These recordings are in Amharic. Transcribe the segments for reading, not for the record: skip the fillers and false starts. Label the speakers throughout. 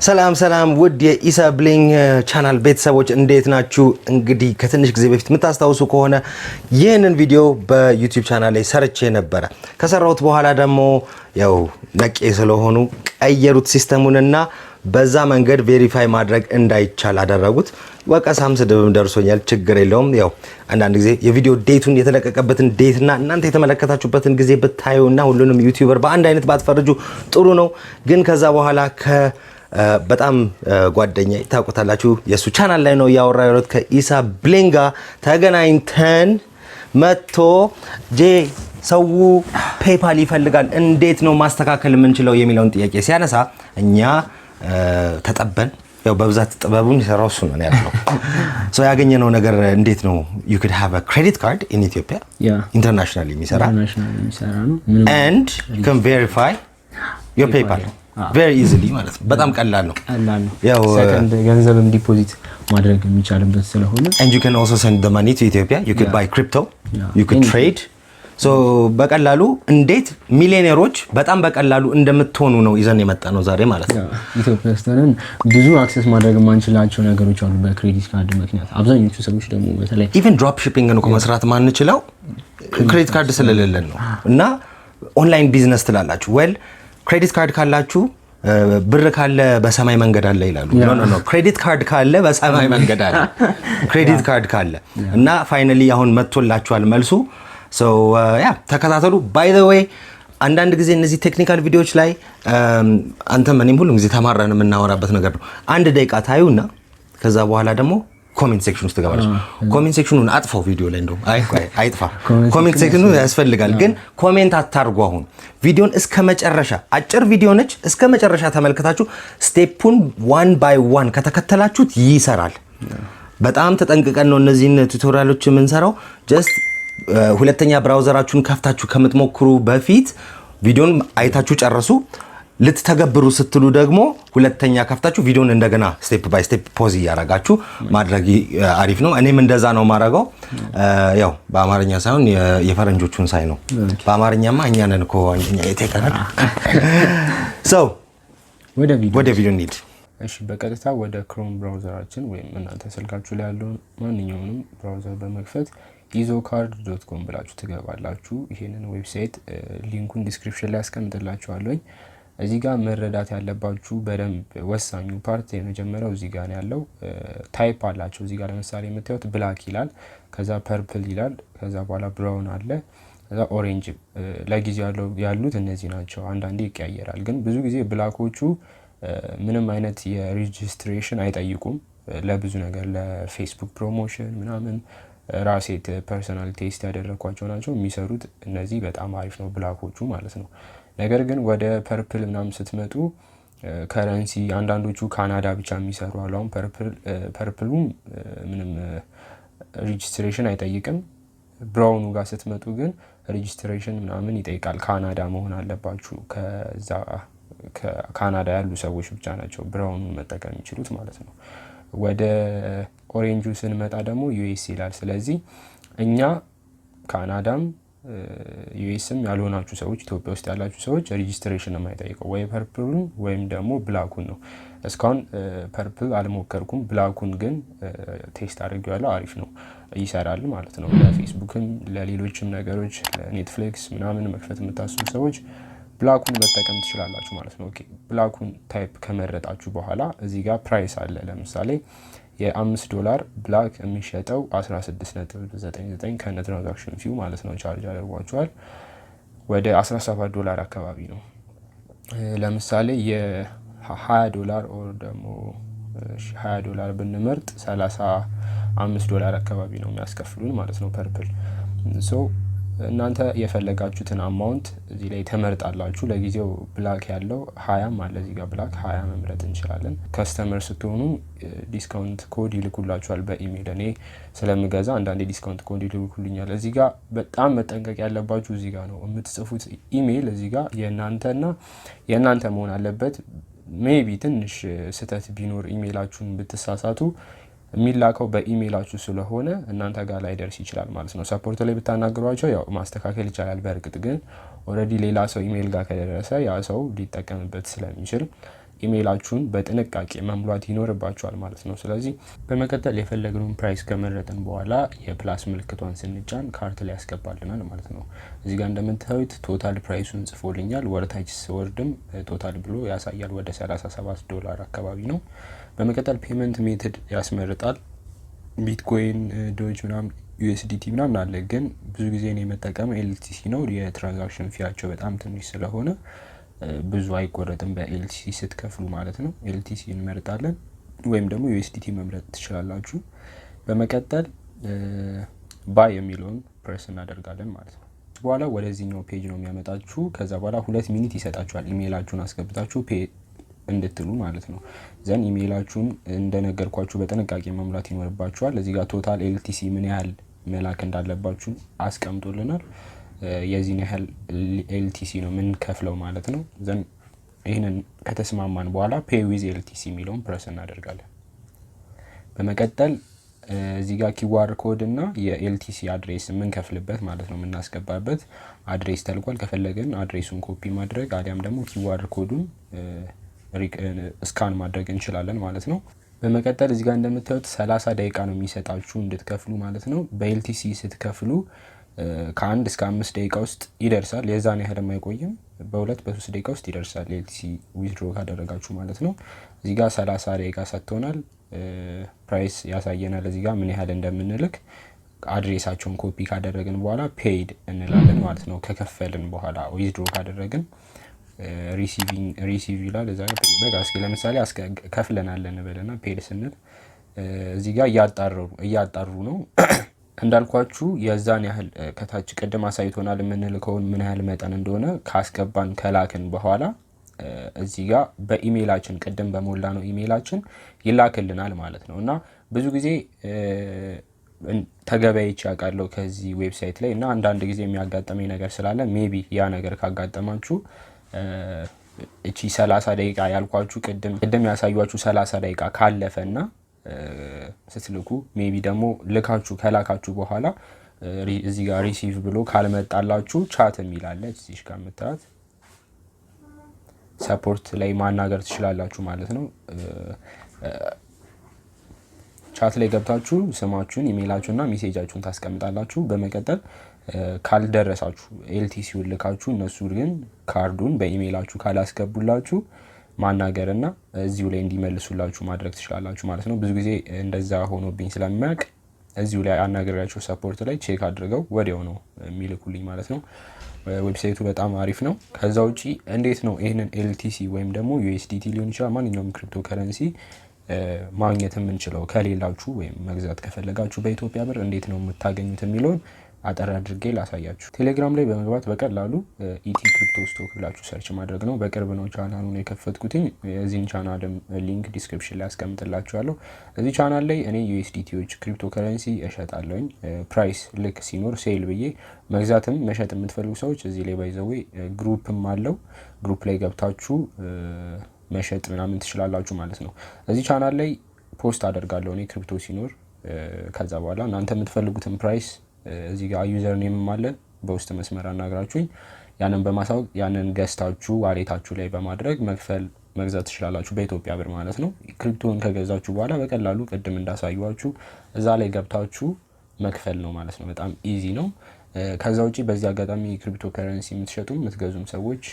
Speaker 1: ሰላም ውድ የኢሳ ብሊንግ ቻናል ቤተሰቦች እንዴት ናችሁ? እንግዲህ ከትንሽ ጊዜ በፊት የምታስታውሱ ከሆነ ይህንን ቪዲዮ በዩቲዩብ ቻናል ላይ ሰርቼ ነበረ። ከሰራሁት በኋላ ደግሞ ያው ነቄ ስለሆኑ ቀየሩት ሲስተሙንና በዛ መንገድ ቬሪፋይ ማድረግ እንዳይቻል አደረጉት። ወቀሳም ስድብም ደርሶኛል። ችግር የለውም። ያው አንዳንድ ጊዜ የቪዲዮ ዴቱን የተለቀቀበትን ዴትና እናንተ የተመለከታችሁበትን ጊዜ ብታዩና ሁሉንም ዩቲዩበር በአንድ አይነት ባትፈርጁ ጥሩ ነው። ግን ከዛ በኋላ በጣም ጓደኛ ታውቁታላችሁ የሱ ቻናል ላይ ነው ያወራው ከኢሳ ብሊንግ ጋር ተገናኝተን መጥቶ ሰው ፔፓል ይፈልጋል እንዴት ነው ማስተካከል የምንችለው የሚለውን ጥያቄ ሲያነሳ እኛ ተጠበን ያው በብዛት ጥበቡን ይሰራው እሱ ነው ያለው ሶ ያገኘነው ነገር እንዴት ነው you could have a credit card in Ethiopia internationally የሚሰራ ነው and you can verify your PayPal very easily ማለት ነው በጣም ቀላል ነው
Speaker 2: ያው ሰከንድ ገንዘብም ዲፖዚት ማድረግ የሚቻልበት ስለሆነ
Speaker 1: and you can also send the money to Ethiopia you could buy crypto you could trade so በቀላሉ እንዴት ሚሊዮነሮች በጣም በቀላሉ እንደምትሆኑ ነው ይዘን የመጣ ነው ዛሬ ማለት ነው
Speaker 2: ኢትዮጵያ ውስጥ ነን ብዙ አክሰስ ማድረግ ማንችላቸው ነገሮች አሉ በክሬዲት ካርድ ምክንያት አብዛኞቹ ሰዎች ደግሞ በተለይ
Speaker 1: even drop shipping ነው መስራት ማንችለው ክሬዲት ካርድ ስለሌለን ነው እና ኦንላይን ቢዝነስ ትላላችሁ ክሬዲት ካርድ ካላችሁ ብር ካለ በሰማይ መንገድ አለ ይላሉ ኖ ክሬዲት ካርድ ካለ በሰማይ መንገድ አለ ክሬዲት ካርድ ካለ እና ፋይናሊ አሁን መጥቶላችኋል መልሱ ሶ ተከታተሉ ባይ ዘ ዌይ አንዳንድ ጊዜ እነዚህ ቴክኒካል ቪዲዮዎች ላይ አንተም እኔም ሁሉ ጊዜ ተማራን የምናወራበት ነገር ነው አንድ ደቂቃ ታዩና ከዛ በኋላ ደግሞ ኮሜንት ሴክሽን ውስጥ ገባለች ኮሜንት ሴክሽኑን አጥፋው ቪዲዮ ላይ እንደው አይጥፋ ኮሜንት ሴክሽኑ ያስፈልጋል ግን ኮሜንት አታርጉ አሁን ቪዲዮን እስከ መጨረሻ አጭር ቪዲዮ ነች እስከ መጨረሻ ተመልከታችሁ ስቴፑን 1 by 1 ከተከተላችሁት ይሰራል በጣም ተጠንቅቀን ነው እነዚህን ቱቶሪያሎች የምንሰራው ጀስት ሁለተኛ ብራውዘራችሁን ከፍታችሁ ከምትሞክሩ በፊት ቪዲዮን አይታችሁ ጨርሱ ልትተገብሩ ስትሉ ደግሞ ሁለተኛ ከፍታችሁ ቪዲዮን እንደገና ስቴፕ ባይ ስቴፕ ፖዝ ያረጋችሁ ማድረግ አሪፍ ነው እኔም እንደዛ ነው ማረጋው ያው በአማርኛ ሳይሆን የፈረንጆቹን ሳይ ነው በአማርኛማ እኛ ነን እኮ እኛ የተከራል ሶ ወደ ቪዲዮ እንሂድ
Speaker 2: እሺ በቀጥታ ወደ ክሮም ብራውዘራችን ወይም እናንተ ስልካችሁ ላይ ያለው ማንኛውንም ብራውዘር በመክፈት izocard.com ብላችሁ ትገባላችሁ ይሄንን ዌብሳይት ሊንኩን ዲስክሪፕሽን ላይ አስቀምጥላችኋለሁ እዚህ ጋር መረዳት ያለባችሁ በደንብ ወሳኙ ፓርት የመጀመሪያው እዚህ ጋር ነው ያለው ታይፕ አላችሁ እዚህ ጋር ለምሳሌ የምታዩት ብላክ ይላል ከዛ ፐርፕል ይላል ከዛ በኋላ ብራውን አለ ከዛ ኦሬንጅ ለጊዜው ያሉት እነዚህ ናቸው አንዳንዴ ይቀያየራል ግን ብዙ ጊዜ ብላኮቹ ምንም አይነት የሬጂስትሬሽን አይጠይቁም ለብዙ ነገር ለፌስቡክ ፕሮሞሽን ምናምን ራሴት ፐርሰናል ቴስት ያደረኳቸው ናቸው የሚሰሩት እነዚህ በጣም አሪፍ ነው ብላኮቹ ማለት ነው ነገር ግን ወደ ፐርፕል ምናምን ስትመጡ ከረንሲ አንዳንዶቹ ካናዳ ብቻ የሚሰሩ አሉ አሁን ፐርፕሉ ምንም ሬጂስትሬሽን አይጠይቅም ብራውኑ ጋር ስትመጡ ግን ሬጂስትሬሽን ምናምን ይጠይቃል ካናዳ መሆን አለባችሁ ከዛ ከካናዳ ያሉ ሰዎች ብቻ ናቸው ብራውኑን መጠቀም የሚችሉት ማለት ነው ወደ ኦሬንጁ ስንመጣ ደግሞ ዩኤስ ይላል ስለዚህ እኛ ካናዳም ዩኤስም ያልሆናችሁ ሰዎች ኢትዮጵያ ውስጥ ያላችሁ ሰዎች ሬጂስትሬሽን የማይጠይቀው ወይ ፐርፕሉን ወይም ደግሞ ብላኩን ነው እስካሁን ፐርፕል አልሞከርኩም ብላኩን ግን ቴስት አድርጌዋለሁ አሪፍ ነው ይሰራል ማለት ነው ለፌስቡክም ለሌሎችም ነገሮች ለኔትፍሊክስ ምናምን መክፈት የምታስቡ ሰዎች ብላኩን መጠቀም ትችላላችሁ ማለት ነው ኦኬ ብላኩን ታይፕ ከመረጣችሁ በኋላ እዚህ ጋር ፕራይስ አለ ለምሳሌ $5 ብላክ የሚሸጠው 16.99 ከነ ትራንዛክሽን ፊው ማለት ነው ቻርጅ አድርጓቸዋል ወደ $17 አካባቢ ነው ለምሳሌ $20 ኦር ደግሞ $20 ብንመርጥ $35 አካባቢ ነው የሚያስከፍሉን ማለት ነው ፐርፕል ሶ እናንተ የፈለጋችሁትን አማውንት እዚህ ላይ ተመርጣላችሁ ለጊዜው ብላክ ያለው 20 አለ እዚህ ጋር ብላክ 20 መምረጥ እንችላለን ከስተመር ስትሆኑ ዲስካውንት ኮድ ይልኩላችኋል በኢሜል እኔ ስለምገዛ አንዳንዴ ዲስካውንት ኮድ ይልኩልኛል እዚህ ጋር በጣም መጠንቀቅ ያለባችሁ እዚህ ጋር ነው የምትጽፉት ኢሜል እዚህ ጋር የእናንተ መሆን አለበት ሜቢ ትንሽ ስህተት ቢኖር ኢሜላችሁን ብትሳሳቱ የሚላከው በኢሜላችሁ ስለሆነ እናንተ ጋር ላይ ደርስ ይችላል ማለት ነው ሰፖርት ላይ ብታናግሯቸው ያው ማስተካከል ይችላል በርግጥ ግን ኦሬዲ ሌላ ሰው ኢሜል ጋር ከደረሰ ያ ሰው ሊጠቀምበት ስለሚችል ኢሜይላችሁን በጥንቃቄ መሙላት ይኖርባችኋል ማለት ነው። ስለዚህ በመቀጠል የፈለግነውን ፕራይስ ከመረጥን በኋላ የፕላስ ምልክቷን ስንጫን ካርት ላይ ያስገባልናል ማለት ነው። እዚህ ጋር እንደምታዩት ቶታል ፕራይሱን ጽፎልኛል። ወርታች ስወርድም ቶታል ብሎ ያሳያል። ወደ $37 አካባቢ ነው። በመቀጠል ፔመንት ሜትድ ያስመርጣል። ቢትኮይን፣ ዶጅ ምናምን ዩኤስዲቲ ምናምን አለ። ግን ብዙ ጊዜ ነው የመጠቀመው ኤልቲሲ ነው። የትራንዛክሽን ፊያቸው በጣም ትንሽ ስለሆነ ብዙ አይቆረጥም በኤልቲሲ ስትከፍሉ ማለት ነው። ኤልቲሲ እንመርጣለን ወይም ደግሞ ዩኤስዲቲ መምረጥ ትችላላችሁ። በመቀጠል ባይ የሚለውን ፕሬስ እናደርጋለን ማለት ነው። በኋላ ወደዚህኛው ፔጅ ነው የሚያመጣችሁ። ከዛ በኋላ 2 ሚኒት ይሰጣችኋል ኢሜይላችሁን አስገብታችሁ ፔ እንድትሉ ማለት ነው። ዘን ኢሜይላችሁን እንደነገርኳችሁ በጥንቃቄ መሙላት ይኖርባችኋል። እዚህ ጋር ቶታል ኤልቲሲ ምን ያህል መላክ እንዳለባችሁ አስቀምጦልናል። የዚህን ያህል ኤልቲሲ ነው ምን ከፍለው ማለት ነው። ዘን ይህንን ከተስማማን በኋላ ፔይ ዊዝ ኤልቲሲ የሚለውን ፕረስ እናደርጋለን። በመቀጠል እዚህ ጋር ኪዋር ኮድ እና የኤልቲሲ አድሬስ የምንከፍልበት ማለት ነው የምናስገባበት አድሬስ ተልኳል። ከፈለግን አድሬሱን ኮፒ ማድረግ አሊያም ደግሞ ኪዋር ኮዱን ስካን ማድረግ እንችላለን ማለት ነው። በመቀጠል እዚህ ጋር እንደምታዩት 30 ደቂቃ ነው የሚሰጣችሁ እንድትከፍሉ ማለት ነው። በኤልቲሲ ስትከፍሉ ከ1 እስከ 5 ደቂቃ ውስጥ ይደርሳል። የዛን ያህልም አይቆይም። በ2 በ3 ደቂቃ ውስጥ ይደርሳል ኤልቲሲ ዊዝድሮ ካደረጋችሁ ማለት ነው። እዚህ ጋር 30 ደቂቃ ሰጥቶናል። ፕራይስ ያሳየናል እዚህ ጋር ምን ያህል እንደምንልክ። አድሬሳቸውን ኮፒ ካደረግን በኋላ ፔይድ እንላለን ማለት ነው። ከከፈልን በኋላ ዊዝድሮ ካደረግን ሪሲቭ ይላል እዛ ጋር። በቃ እስኪ ለምሳሌ ከፍለናል እንበልና ፔድ ስንል እዚህ ጋር እያጣሩ ነው። እንዳልኳችሁ የዛን ያህል ከታች ቅድም አሳይቶናል የምንልከውን ምን ያህል መጠን እንደሆነ ካስገባን ከላክን በኋላ እዚህ ጋር በኢሜይላችን ቅድም በሞላ ነው ኢሜይላችን ይላክልናል ማለት ነው። እና ብዙ ጊዜ ተገበያይቼ አውቃለሁ ከዚህ ዌብሳይት ላይ እና አንዳንድ ጊዜ የሚያጋጥመኝ ነገር ስላለ ሜቢ ያ ነገር ካጋጠማችሁ እቺ 30 ደቂቃ ያልኳችሁ ቅድም ያሳያችሁ 30 ደቂቃ ካለፈና ስትልኩ ሜቢ ደግሞ ልካችሁ ከላካችሁ በኋላ እዚህ ጋር ሪሲቭ ብሎ ካልመጣላችሁ ቻት የሚላለ እዚህ ጋር የምታዩት ሰፖርት ላይ ማናገር ትችላላችሁ ማለት ነው። ቻት ላይ ገብታችሁ ስማችሁን፣ ኢሜይላችሁና ሜሴጃችሁን ታስቀምጣላችሁ። በመቀጠል ካልደረሳችሁ ኤልቲሲውን ልካችሁ እነሱ ግን ካርዱን በኢሜይላችሁ ካላስገቡላችሁ ማናገርና እዚሁ ላይ እንዲመልሱላችሁ ማድረግ ትችላላችሁ ማለት ነው። ብዙ ጊዜ እንደዛ ሆኖብኝ ስለሚያውቅ እዚሁ ላይ አናገራችሁ ሰፖርት ላይ ቼክ አድርገው ወዲያው ነው የሚልኩልኝ ማለት ነው። ዌብሳይቱ በጣም አሪፍ ነው። ከዛ ውጪ እንዴት ነው ይህንን ኤልቲሲ ወይም ደግሞ ዩኤስዲቲ ሊሆን ይችላል ማንኛውም ክሪፕቶ ከረንሲ ማግኘት የምንችለው ከሌላችሁ ወይም መግዛት ከፈለጋችሁ በኢትዮጵያ ብር እንዴት ነው የምታገኙት የሚለውን አጠር አድርጌ ላሳያችሁ። ቴሌግራም ላይ በመግባት በቀላሉ ኢቲ ክሪፕቶ ስቶክ ብላችሁ ሰርች ማድረግ ነው። በቅርብ ነው ቻናሉን የከፈትኩትኝ። የዚህን ቻናልም ሊንክ ዲስክሪፕሽን ላይ አስቀምጥላችኋለሁ። እዚህ ቻናል ላይ እኔ ዩኤስዲቲዎች ክሪፕቶ ከረንሲ እሸጣለሁኝ። ፕራይስ ልክ ሲኖር ሴል ብዬ መግዛትም መሸጥ የምትፈልጉ ሰዎች እዚህ ላይ ባይዘዌ ግሩፕም አለው። ግሩፕ ላይ ገብታችሁ መሸጥ ምናምን ትችላላችሁ ማለት ነው። እዚህ ቻናል ላይ ፖስት አደርጋለሁ እኔ ክሪፕቶ ሲኖር። ከዛ በኋላ እናንተ የምትፈልጉትን ፕራይስ እዚህ ጋር ዩዘር ኔም አለ በውስጥ መስመር አናግራችሁኝ ያንን በማሳወቅ ያንን ገዝታችሁ ዋሌታችሁ ላይ በማድረግ መግዛት ትችላላችሁ በኢትዮጵያ ብር ማለት ነው። ክሪፕቶን ከገዛችሁ በኋላ በቀላሉ ቅድም እንዳሳዩዋችሁ እዛ ላይ ገብታችሁ መክፈል ነው ማለት ነው። በጣም ኢዚ ነው። ከዛ ውጪ በዚህ አጋጣሚ ክሪፕቶ ከረንሲ የምትሸጡም የምትገዙም ሰዎች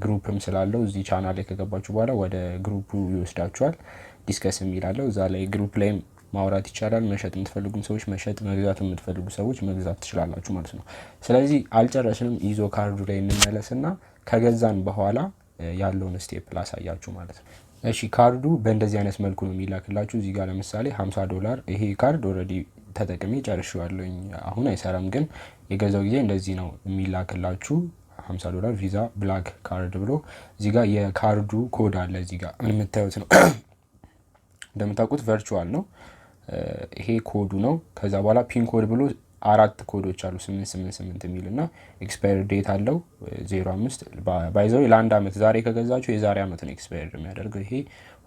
Speaker 2: ግሩፕም ስላለው እዚህ ቻናል ላይ ከገባችሁ በኋላ ወደ ግሩፑ ይወስዳችኋል። ዲስከስ የሚላለው እዛ ላይ ግሩፕ ላይ ማውራት ይቻላል። መሸጥ የምትፈልጉም ሰዎች መሸጥ፣ መግዛት የምትፈልጉ ሰዎች መግዛት ትችላላችሁ ማለት ነው። ስለዚህ አልጨረስንም። ኢዞ ካርዱ ላይ እንመለስና ከገዛን በኋላ ያለውን ስቴፕ ላሳያችሁ ማለት ነው። እሺ ካርዱ በእንደዚህ አይነት መልኩ ነው የሚላክላችሁ። እዚህ ጋር ለምሳሌ $50 ይሄ ካርድ ኦልሬዲ ተጠቅሜ ጨርሼዋለሁኝ። አሁን አይሰራም፣ ግን የገዛው ጊዜ እንደዚህ ነው የሚላክላችሁ። $50 ቪዛ ብላክ ካርድ ብሎ እዚህ ጋር የካርዱ ኮድ አለ። እዚህ ጋር የምታዩት ነው። እንደምታውቁት ቨርቹዋል ነው። ይሄ ኮዱ ነው። ከዛ በኋላ ፒን ኮድ ብሎ 4 ኮዶች አሉ 888 የሚል እና ኤክስፓየር ዴት አለው 05 ባይዘው ለአንድ አመት ዛሬ ከገዛችሁ የዛሬ አመት ነው ኤክስፓየር የሚያደርገው። ይሄ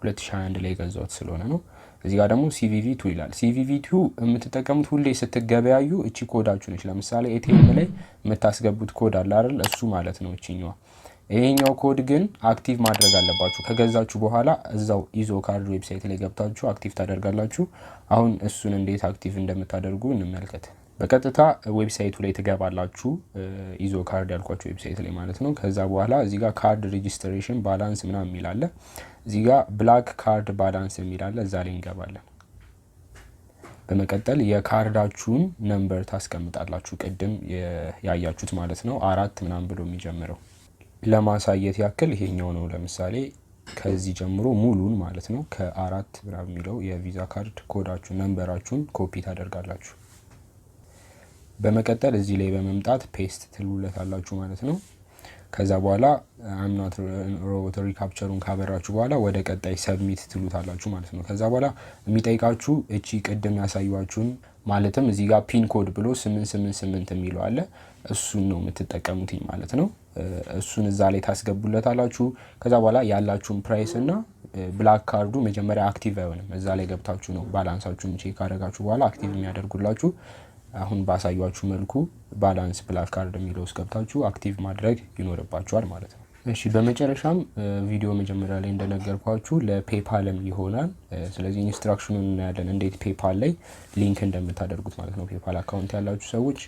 Speaker 2: 2021 ላይ ገዛሁት ስለሆነ ነው። እዚህ ጋር ደግሞ CVV2 ይላል። CVV2 የምትጠቀሙት ሁሌ ስትገበያዩ እቺ ኮዳችሁ ነች። ለምሳሌ ኤቲኤም ላይ የምታስገቡት ኮድ አለ አይደል? እሱ ማለት ነው እቺኛዋ። ይሄኛው ኮድ ግን አክቲቭ ማድረግ አለባችሁ። ከገዛችሁ በኋላ እዛው ኢዞ ካርድ ዌብሳይት ላይ ገብታችሁ አክቲቭ ታደርጋላችሁ። አሁን እሱን እንዴት አክቲቭ እንደምታደርጉ እንመልከት። በቀጥታ ዌብሳይቱ ላይ ትገባላችሁ፣ ኢዞ ካርድ ያልኳችሁ ዌብሳይት ላይ ማለት ነው። ከዛ በኋላ እዚህ ጋር ካርድ ሬጂስትሬሽን ባላንስ ምናምን የሚል አለ። እዚህ ጋር ብላክ ካርድ ባላንስ የሚል አለ። እዛ ላይ እንገባለን። በመቀጠል የካርዳችሁን ነምበር ታስቀምጣላችሁ፣ ቅድም ያያችሁት ማለት ነው። 4 ምናምን ብሎ የሚጀምረው ለማሳየት ያክል ይሄኛው ነው። ለምሳሌ ከዚህ ጀምሮ ሙሉን ማለት ነው ከ4 ምናምን የሚለው የቪዛ ካርድ ኮዳችሁን ነምበራችሁን ኮፒ ታደርጋላችሁ። በመቀጠል እዚህ ላይ በመምጣት ፔስት ትሉለታላችሁ ማለት ነው። ከዛ በኋላ አምናት ሮቦት ሪካፕቸሩን ካበራችሁ በኋላ ወደ ቀጣይ ሰብሚት ትሉታላችሁ ማለት ነው። ከዛ በኋላ የሚጠይቃችሁ እቺ ቅድም ያሳዩአችሁን ማለትም እዚህ ጋር ፒን ኮድ ብሎ 888 የሚለው አለ። እሱን ነው የምትጠቀሙት ማለት ነው። እሱን እዛ ላይ ታስገቡለታላችሁ። ከዛ በኋላ ያላችሁን ፕራይስ እና ብላክ ካርዱ መጀመሪያ አክቲቭ አይሆንም። እዛ ላይ ገብታችሁ ነው ባላንሳችሁን ቼክ አደረጋችሁ በኋላ አክቲቭ የሚያደርጉላችሁ። አሁን ባሳዩአችሁ መልኩ ባላንስ ብላክ ካርድ የሚለው ውስጥ ገብታችሁ አክቲቭ ማድረግ ይኖርባችኋል ማለት ነው። እሺ በመጨረሻም ቪዲዮ መጀመሪያ ላይ እንደነገርኳችሁ ለፔፓልም ይሆናል። ስለዚህ ኢንስትራክሽኑን እናያለን እንዴት ፔፓል ላይ ሊንክ እንደምታደርጉት ማለት ነው። ፔፓል አካውንት ያላችሁ ሰዎች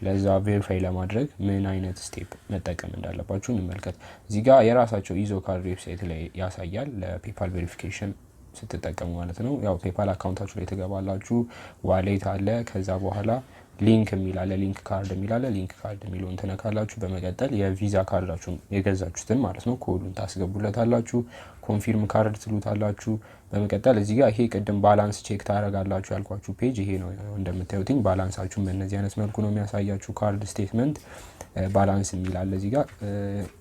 Speaker 2: ለዛ ቬሪፋይ ለማድረግ ምን አይነት ስቴፕ መጠቀም እንዳለባችሁ እንመልከት። እዚህ ጋር የራሳቸው ኢዞ ካርድ ዌብሳይት ላይ ያሳያል ለፔፓል ቬሪፊኬሽን ስትጠቀሙ ማለት ነው። ያው ፔፓል አካውንታችሁ ላይ ትገባላችሁ፣ ዋሌት አለ። ከዛ በኋላ ሊንክ የሚላለ ሊንክ ካርድ የሚላለ ሊንክ ካርድ የሚለውን ትነካላችሁ። በመቀጠል የቪዛ ካርዳችሁን የገዛችሁትን ማለት ነው ኮዱን ታስገቡለታላችሁ። ኮንፊርም ካርድ ትሉታላችሁ። በመቀጠል እዚህ ጋር ይሄ ቅድም ባላንስ ቼክ ታደርጋላችሁ ያልኳችሁ ፔጅ ይሄ ነው። እንደምታዩትኝ ባላንሳችሁን በእነዚህ አይነት መልኩ ነው የሚያሳያችሁ። ካርድ ስቴትመንት ባላንስ የሚላለ እዚህ ጋር።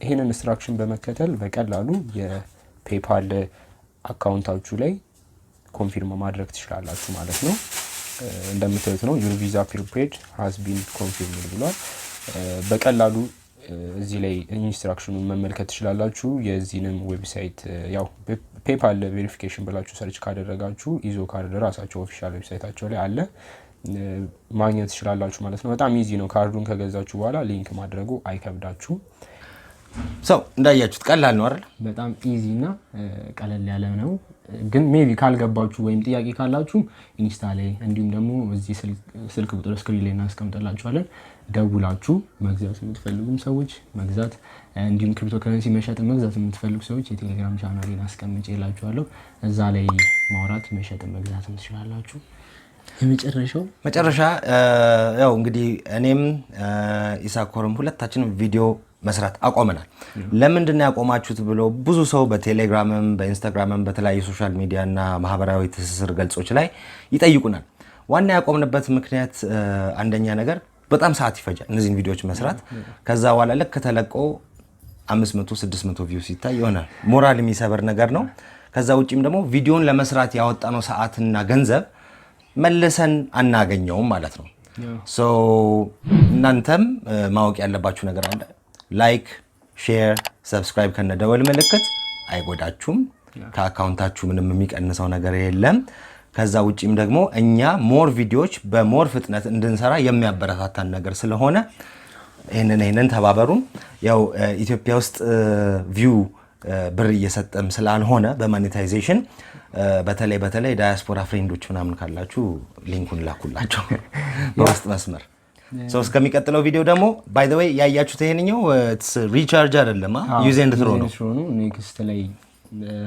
Speaker 2: ይሄንን ኢንስትራክሽን በመከተል በቀላሉ የፔፓል አካውንታችሁ ላይ ኮንፊርም ማድረግ ትችላላችሁ ማለት ነው። እንደምታዩት ነው ዩር ቪዛ ፕሪፔድ ሃዝ ቢን ኮንፊርምድ ብሏል። በቀላሉ እዚህ ላይ ኢንስትራክሽኑን መመልከት ትችላላችሁ። የዚህንም ዌብሳይት ያው ፔፓል ቬሪፊኬሽን ብላችሁ ሰርች ካደረጋችሁ ኢዞ ካርድ ራሳቸው ኦፊሻል ዌብሳይታቸው ላይ አለ፣ ማግኘት ትችላላችሁ ማለት ነው። በጣም ኢዚ ነው። ካርዱን ከገዛችሁ በኋላ ሊንክ ማድረጉ አይከብዳችሁም።
Speaker 1: ሰው እንዳያችሁት ቀላል ነው አይደል?
Speaker 2: በጣም ኢዚ እና ቀለል ያለ ነው። ግን ሜቢ ካልገባችሁ ወይም ጥያቄ ካላችሁ ኢንስታ ላይ እንዲሁም ደግሞ እዚህ ስልክ ቁጥር ስክሪን ላይ እናስቀምጥላችኋለን። ደውላችሁ መግዛት የምትፈልጉም ሰዎች መግዛት፣ እንዲሁም ክሪፕቶ ከረንሲ መሸጥ መግዛት የምትፈልጉ ሰዎች የቴሌግራም ቻናሌን አስቀምጬላችኋለሁ። እዛ ላይ ማውራት መሸጥ መግዛት ትችላላችሁ። መጨረሻ
Speaker 1: ያው እንግዲህ እኔም ኢሳኮርም ሁለታችንም ቪዲዮ መስራት አቆመናል። ለምንድን ነው ያቆማችሁት ብሎ ብዙ ሰው በቴሌግራምም በኢንስታግራምም በተለያዩ ሶሻል ሚዲያ እና ማህበራዊ ትስስር ገጾች ላይ ይጠይቁናል። ዋና ያቆምንበት ምክንያት አንደኛ ነገር በጣም ሰዓት ይፈጃል እነዚህን ቪዲዮዎች መስራት። ከዛ በኋላ ልክ ተለቆ 500-600 ቪው ሲታይ ይሆናል ሞራል የሚሰበር ነገር ነው። ከዛ ውጪም ደግሞ ቪዲዮን ለመስራት ያወጣነው ሰዓትና ገንዘብ መልሰን አናገኘውም ማለት ነው። ሶ እናንተም ማወቅ ያለባችሁ ነገር አለ። ላይክ፣ ሼር፣ ሰብስክራይብ ከነደወል ምልክት አይጎዳችሁም። ከአካውንታችሁ ምንም የሚቀንሰው ነገር የለም። ከዛ ውጪም ደግሞ እኛ ሞር ቪዲዮዎች በሞር ፍጥነት እንድንሰራ የሚያበረታታን ነገር ስለሆነ ይህንን ተባበሩን። ያው ኢትዮጵያ ውስጥ ቪው ብር እየሰጠም ስላልሆነ በሞኔታይዜሽን በተለይ ዳያስፖራ ፍሬንዶች ምናምን ካላችሁ ሊንኩን ላኩላቸው በውስጥ መስመር። ሰው እስከሚቀጥለው ቪዲዮ ደግሞ ባይ ዘ ዌይ ያያችሁት ይሄንኛው ሪቻርጅ አይደለም ዩዝ ኤንድ ትሮ ነው።
Speaker 2: ኔክስት ላይ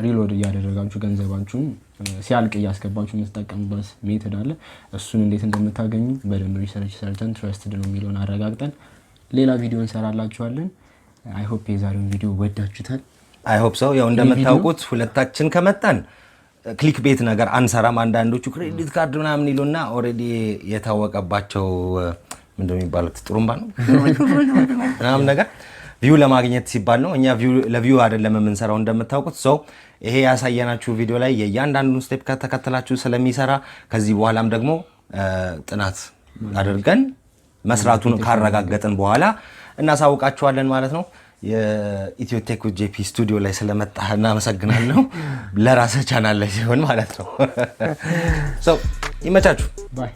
Speaker 2: ሪሎድ እያደረጋችሁ ገንዘባችሁን ሲያልቅ እያስገባችሁ የምትጠቀሙበት ሜተድ አለ። እሱን እንዴት እንደምታገኙ በደንብ ሪሰርች ሰርተን ትረስትድ ነው የሚለውን አረጋግጠን ሌላ ቪዲዮ እንሰራላችኋለን። አይ ሆፕ የዛሬውን ቪዲዮ ወዳችሁታል።
Speaker 1: አይ ሆፕ ሰው ያው እንደምታውቁት ሁለታችን ከመጣን ክሊክ ቤት ነገር አንሰራም። አንዳንዶቹ ክሬዲት ካርድ ምናምን ይሉና ኦልሬዲ የታወቀባቸው ምንድነው የሚባሉት ጥሩምባ ነው ምናምን ነገር ቪው ለማግኘት ሲባል ነው። እኛ ለቪው አይደለም የምንሰራው እንደምታውቁት። ሰው ይሄ ያሳየናችሁ ቪዲዮ ላይ የእያንዳንዱን ስቴፕ ከተከተላችሁ ስለሚሰራ ከዚህ በኋላም ደግሞ ጥናት አድርገን መስራቱን ካረጋገጥን በኋላ እናሳውቃችኋለን ማለት ነው። የኢትዮቴክ ጄፒ ስቱዲዮ ላይ ስለመጣህ እናመሰግናለሁ። ለራስህ ቻናል ላይ ሲሆን ማለት ነው። ሰው ይመቻችሁ። ባይ